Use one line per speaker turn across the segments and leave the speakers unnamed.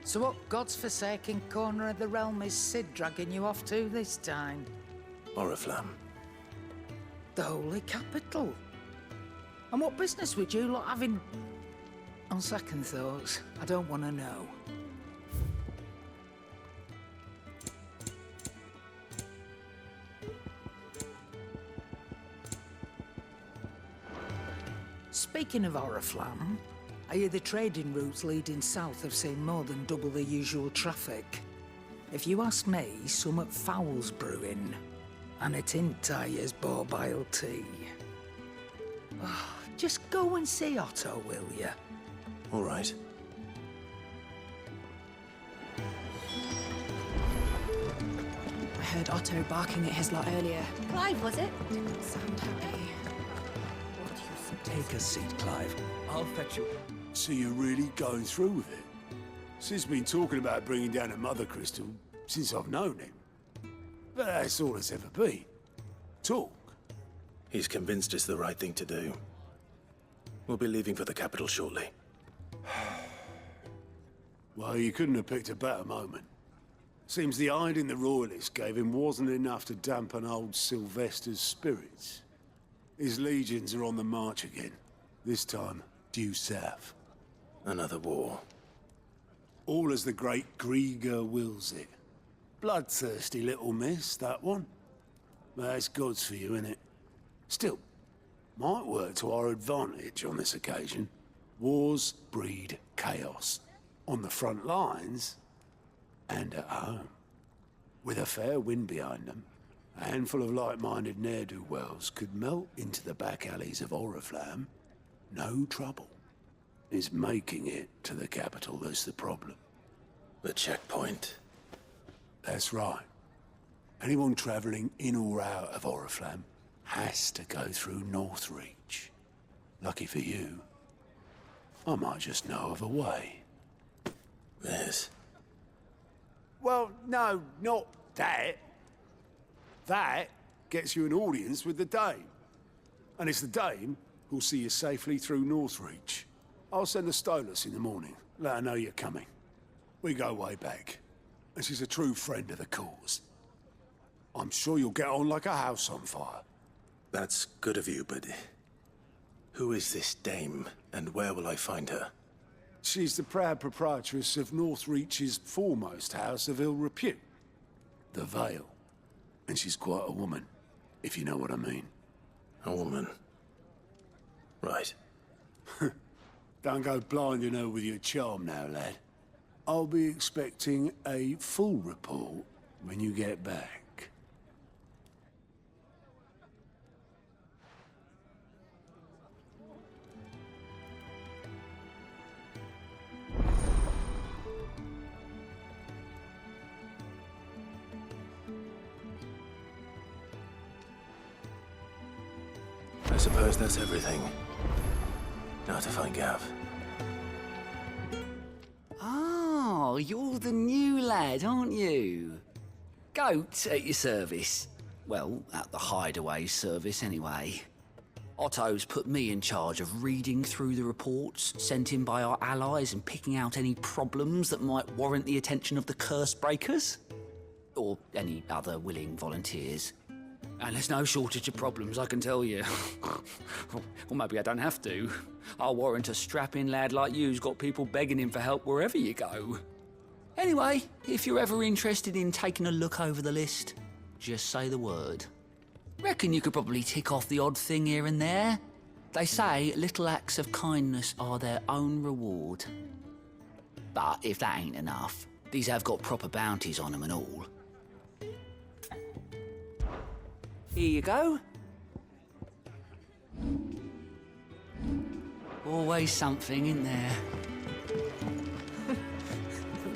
So what God's forsaken corner of the realm is Sid dragging you off to this time?
Oriflamme.
The Holy Capital. And what business would you lot having? On second thoughts, I don't want to know. Speaking of Oriflamme, I hear the trading routes leading south have seen more than double the usual traffic. If you ask me, summat foul's brewing. And it ain't Tyre's borbile tea. Oh, just go and see Otto, will you?
All right.
I heard Otto barking at his lot earlier.
Clive, was it?
Didn't sound happy.
Take a seat, Clive. I'll fetch you.
So you're really going through with it? Sid's been talking about bringing down a mother crystal since I've known him. But that's all it's ever been. Talk.
He's convinced it's the right thing to do. We'll be leaving for the capital shortly.
Well, you couldn't have picked a better moment. Seems the hiding the Royalists gave him wasn't enough to dampen old Sylvester's spirits. His legions are on the march again. This time, due south.
Another war.
All as the great Grieger wills it. Bloodthirsty little miss, that one. But that's God's for you, innit? Still, might work to our advantage on this occasion. Wars breed chaos. On the front lines, and at home. With a fair wind behind them, a handful of like-minded ne'er-do-wells could melt into the back alleys of Oriflamme. No trouble. It's making it to the capital that's the problem.
The checkpoint.
That's right. Anyone travelling in or out of Oriflamme has to go through Northreach. Lucky for you, I might just know of a way.
Yes.
Well, no, not that. That gets you an audience with the Dame. And it's the Dame who'll see you safely through Northreach. I'll send the Stolas in the morning, let her know you're coming. We go way back, and she's a true friend of the cause. I'm sure you'll get on like a house on fire.
That's good of you, but who is this dame, and where will I find her?
She's the proud proprietress of Northreach's foremost house of ill repute, the Vale. And she's quite a woman, if you know what I mean.
A woman. Right.
Don't go blinding her with your charm now, lad. I'll be expecting a full report when you get back.
I suppose that's everything. Now to find Gav.
Oh, you're the new lad, aren't you? Goat at your service. Well, at the Hideaway service, anyway. Otto's put me in charge of reading through the reports sent in by our allies and picking out any problems that might warrant the attention of the curse breakers. Or any other willing volunteers. And there's no shortage of problems, I can tell you. Or maybe I don't have to. I'll warrant a strapping lad like you's got people begging him for help wherever you go. Anyway, if you're ever interested in taking a look over the list, just say the word. Reckon you could probably tick off the odd thing here and there. They say little acts of kindness are their own reward. But if that ain't enough, these have got proper bounties on them and all. Here you go. Always something in there.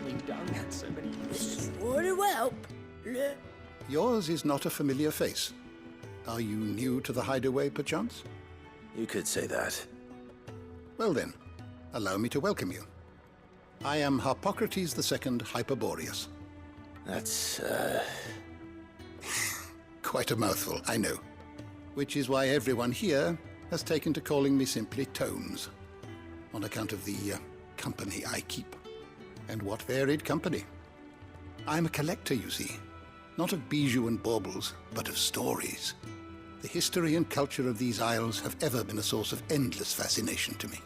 We've done that so many years.
Would it help?
Yours is not a familiar face. Are you new to the Hideaway, perchance?
You could say that.
Well then, allow me to welcome you. I am Harpocrates II Hyperboreus.
That's,
Quite a mouthful, I know. Which is why everyone here has taken to calling me simply Tones, on account of the company I keep. And what varied company. I'm a collector, you see. Not of bijou and baubles, but of stories. The history and culture of these isles have ever been a source of endless fascination to me.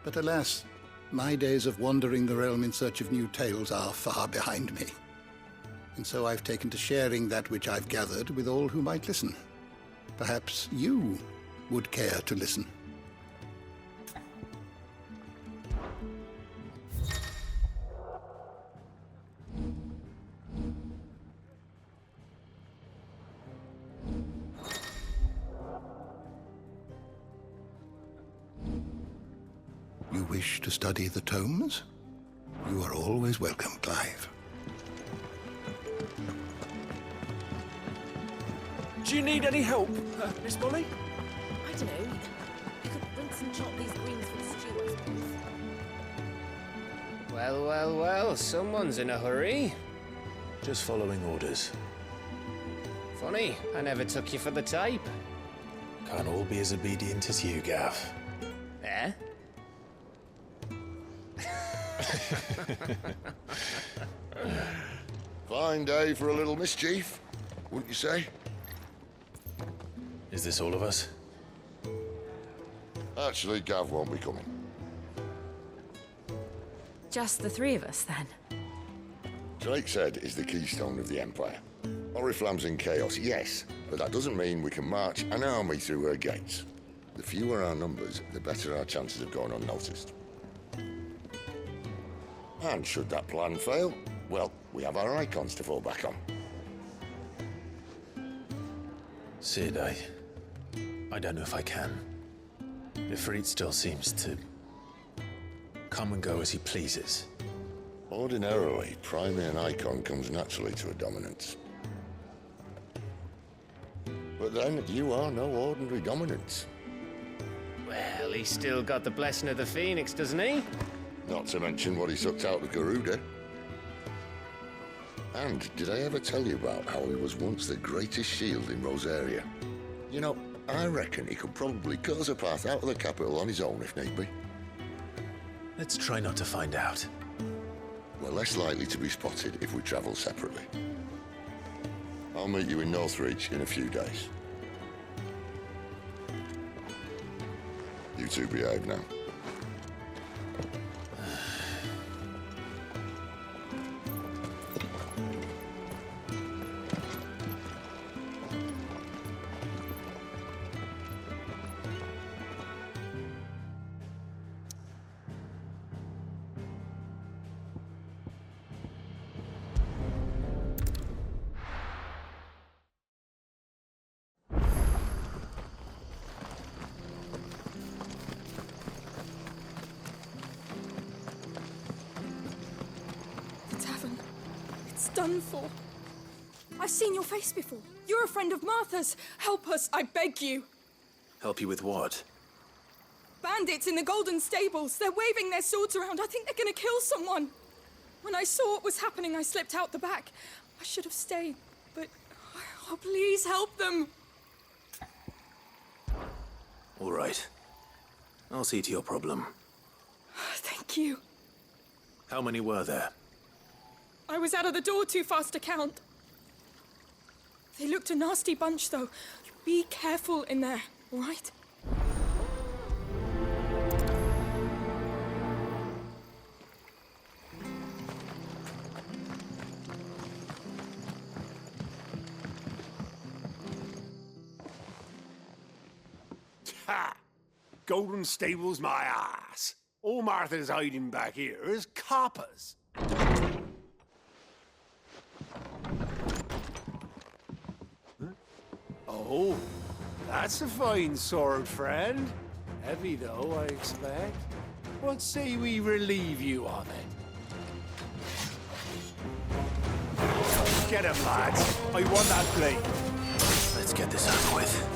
But alas, my days of wandering the realm in search of new tales are far behind me. And so I've taken to sharing that which I've gathered with all who might listen. Perhaps you would care to listen. You wish to study the tomes? You are always welcome, Clive.
Do you need any help, Miss Molly?
I don't know. You could rinse and chop these greens for the stew, I suppose.
Well, well, well, someone's in a hurry.
Just following orders.
Funny, I never took you for the type.
Can't all be as obedient as you, Gav.
Eh?
Fine day for a little mischief, wouldn't you say?
Is this all of us?
Actually, Gav won't be coming.
Just the three of us, then.
Drake's Head is the keystone of the Empire. Oriflamme's in chaos, yes, but that doesn't mean we can march an army through her gates. The fewer our numbers, the better our chances of going unnoticed. And should that plan fail, well, we have our icons to fall back on.
Sid, I don't know if I can. Ifrit still seems to come and go as he pleases.
Ordinarily, priming an icon comes naturally to a dominance. But then, you are no ordinary dominance.
Well, he's still got the blessing of the Phoenix, doesn't he?
Not to mention what he sucked out of Garuda. And did I ever tell you about how he was once the greatest shield in Rosaria? You know, I reckon he could probably cut us a path out of the capital on his own if need be.
Let's try not to find out.
We're less likely to be spotted if we travel separately. I'll meet you in Northreach in a few days. You two behave now.
Done for. I've seen your face before. You're a friend of Martha's. Help us, I beg you.
Help you with what?
Bandits in the Golden Stables. They're waving their swords around. I think they're gonna kill someone. When I saw what was happening, I slipped out the back. I should have stayed, but... Oh, please help them.
All right. I'll see to your problem.
Thank you.
How many were there?
I was out of the door too fast to count. They looked a nasty bunch, though. Be careful in there, all right?
Ha! Golden Stables, my ass. All Martha's hiding back here is coppers. Oh, that's a fine sword, friend. Heavy, though, I expect. What say we relieve you of it? Get him, lads. I want that blade.
Let's get this over with.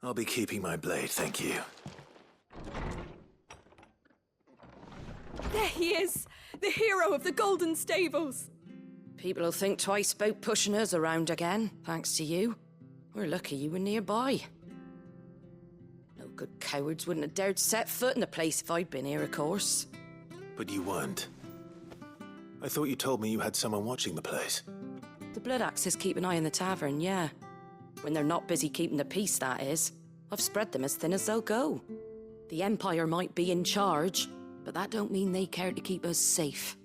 I'll be keeping my blade, thank you.
There he is! The hero of the Golden Stables!
People will think twice about pushing us around again, thanks to you. We're lucky you were nearby. No good cowards wouldn't have dared set foot in the place if I'd been here, of course.
But you weren't. I thought you told me you had someone watching the place.
The Blood Axes keep an eye on the tavern, yeah. When they're not busy keeping the peace, that is. I've spread them as thin as they'll go. The Empire might be in charge, but that don't mean they care to keep us safe.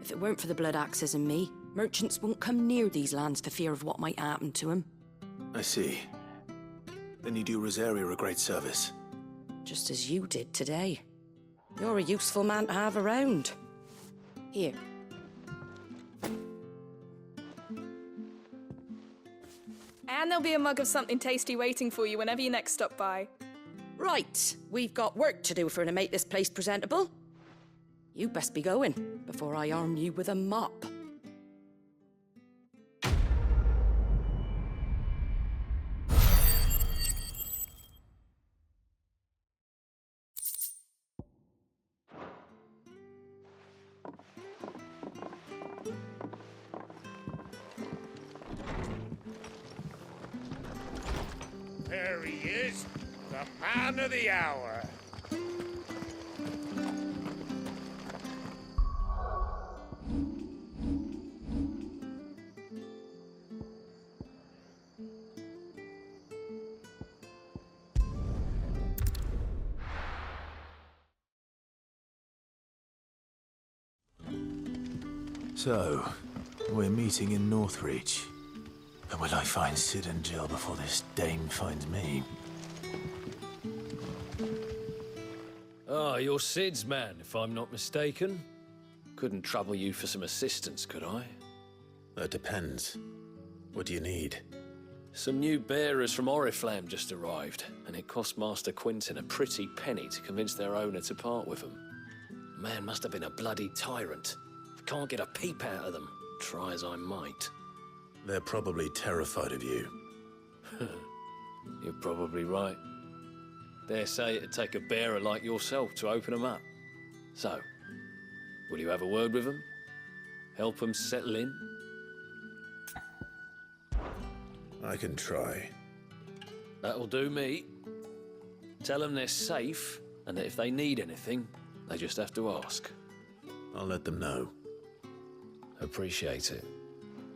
If it weren't for the Blood Axes and me, merchants won't come near these lands for fear of what might happen to them.
I see. Then you do Rosaria a great service.
Just as you did today. You're a useful man to have around. Here.
And there'll be a mug of something tasty waiting for you whenever you next stop by.
Right, we've got work to do for to make this place presentable. You best be going, before I arm you with a mop.
There he is, the man of the hour.
So, we're meeting in Northreach. But will I find Sid and Jill before this dame finds me?
Ah, you're Sid's man, if I'm not mistaken. Couldn't trouble you for some assistance, could I?
That depends. What do you need?
Some new bearers from Oriflamme just arrived, and it cost Master Quinton a pretty penny to convince their owner to part with them. The man must have been a bloody tyrant. I can't get a peep out of them, try as I might.
They're probably terrified of you.
You're probably right. Dare say it'd take a bearer like yourself to open them up. So, will you have a word with them? Help them settle in?
I can try.
That'll do me. Tell them they're safe, and that if they need anything, they just have to ask.
I'll let them know.
Appreciate it.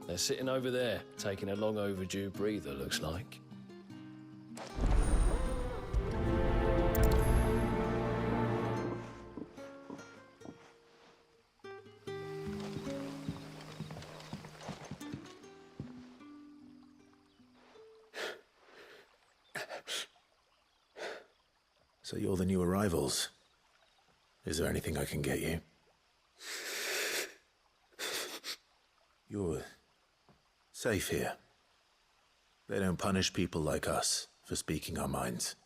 They're sitting over there, taking a long overdue breather, looks like.
So you're the new arrivals. Is there anything I can get you? You're safe here. They don't punish people like us for speaking our minds.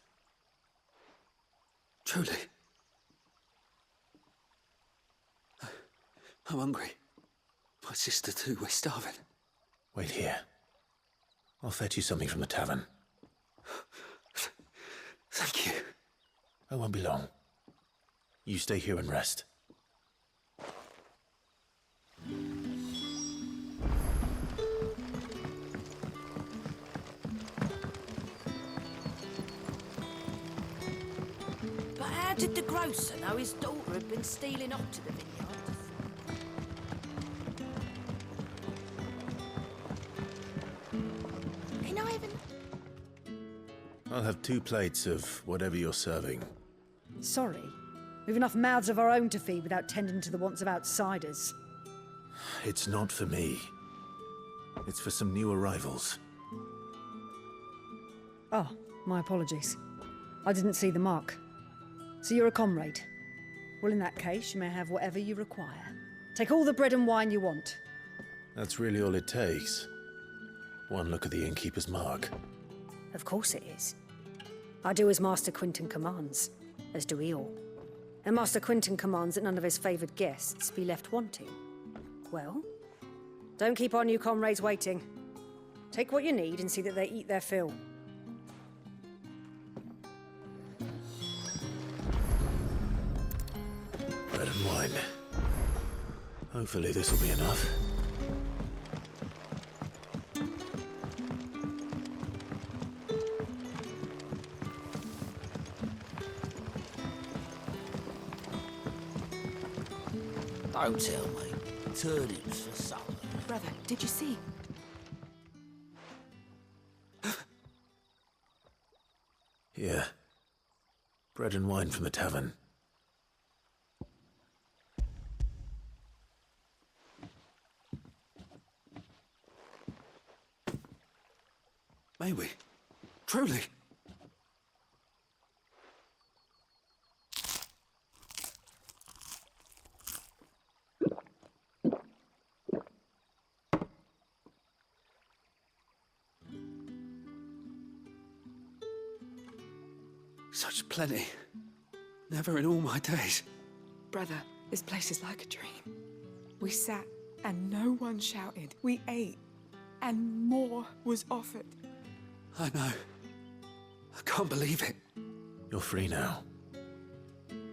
Truly. I'm hungry. My sister too, we're starving.
Wait here. I'll fetch you something from the tavern.
Thank you.
I won't be long. You stay here and rest.
But how did the grocer know his daughter had been stealing off to the vineyards?
Can I have an...
I'll have 2 plates of whatever you're serving.
Sorry. We've enough mouths of our own to feed without tending to the wants of outsiders.
It's not for me. It's for some new arrivals.
Oh, my apologies. I didn't see the mark. So you're a comrade. Well, in that case, you may have whatever you require. Take all the bread and wine you want.
That's really all it takes. One look at the innkeeper's mark.
Of course it is. I do as Master Quinton commands, as do we all. And Master Quinton commands that none of his favoured guests be left wanting. Well, don't keep our new comrades waiting. Take what you need and see that they eat their fill.
Hopefully this will be enough.
Don't tell me. Turnips for supper.
Brother, did you see?
Yeah. Bread and wine from the tavern.
May we? Truly? Such plenty. Never in all my days.
Brother, this place is like a dream. We sat and no one shouted. We ate and more was offered.
I know. I can't believe it.
You're free now.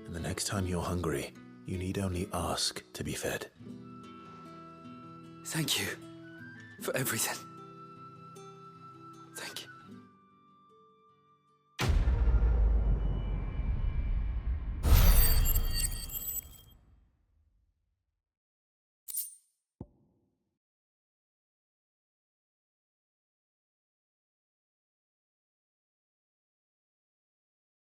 And the next time you're hungry, you need only ask to be fed.
Thank you for everything.